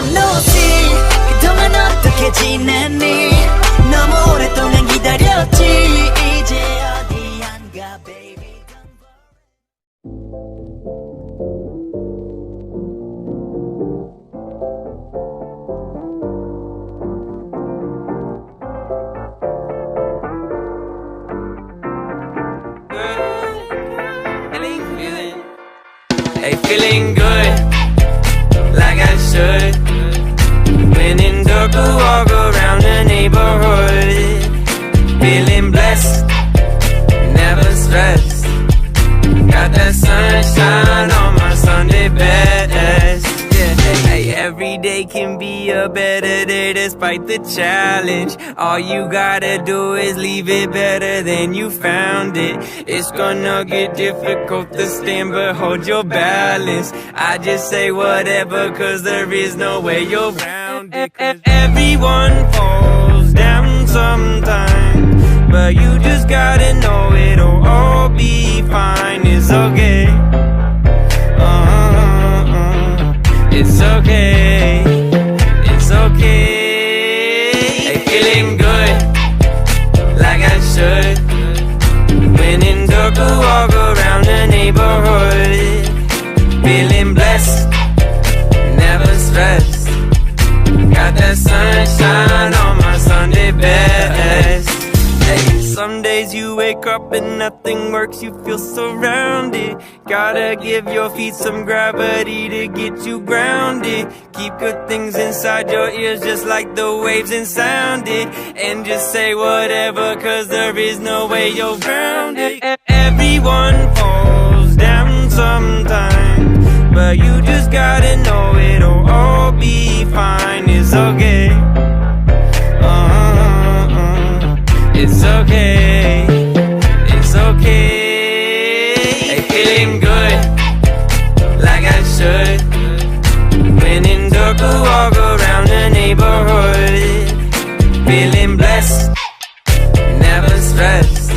I'm nosy 그동안 어떻게 지냈니 너무 오랫동안 기다렸지 이제 어디 안가 baby Hey, feeling good, like I should. When in dark, I walk around the neighborhood. Feeling blessed, never stressed. Got that sunshine on my Sunday best. Yeah, hey, every day can be a better day despite the challenge. All you gotta do is leave it better than you found it. It's gonna get difficult to stand, but hold your balance. I just say whatever, cause there is no way you're around it. Everyone falls down sometime, but you just gotta know it'll all be fine. It's okay. It's okay. It's okay. Hey, feeling good, like I should. When in dark, I walk around the neighborhood. Feeling blessed, never stressed. Got that sunshine on my Sunday best. Hey, some days you wake up and nothing works, you feel surrounded. Gotta give your feet some gravity to get you grounded. Keep good things inside your ears just like the waves and sound it. And just say whatever, cause there is no way you're around it. Everyone falls down sometime, but you just gotta know it'll all be fine. It's okay. It's okay. It's okay. Hey, feeling good, like I should. When in dark, I walk around the neighborhood. Feeling blessed, never stressed.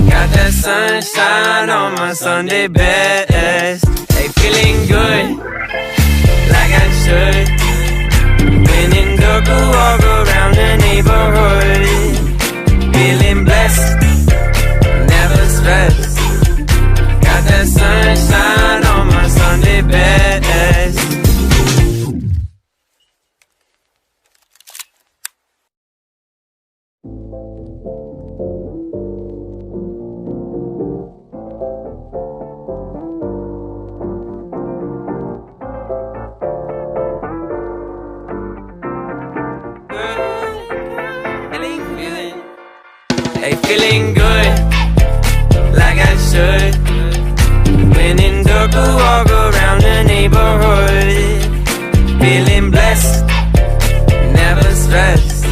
Got that sunshine on my Sunday best. Hey, feeling good, like I should. When in dark, I walk around the neighborhood. Feeling blessed, never stressed. Got that sunshine on my Sunday best. Hey, feeling good, like I should. When in dark, I walk around the neighborhood. Feeling blessed, never stressed.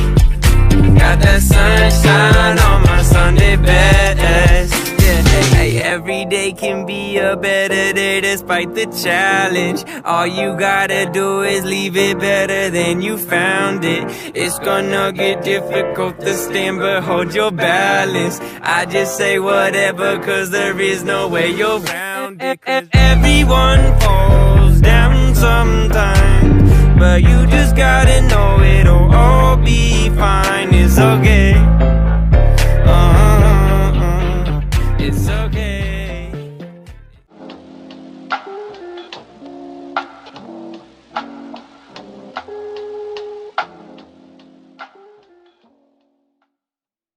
Got that sunshine on my Sunday best. Yeah, hey, every day can be a better day despite the challenge. All you gotta do is leave it better than you found it. It's gonna get difficult to stand, but hold your balance. I just say whatever, cause there is no way you're around it. Everyone falls down sometime, but you just gotta know it'll all be fine. It's okay. It's okay.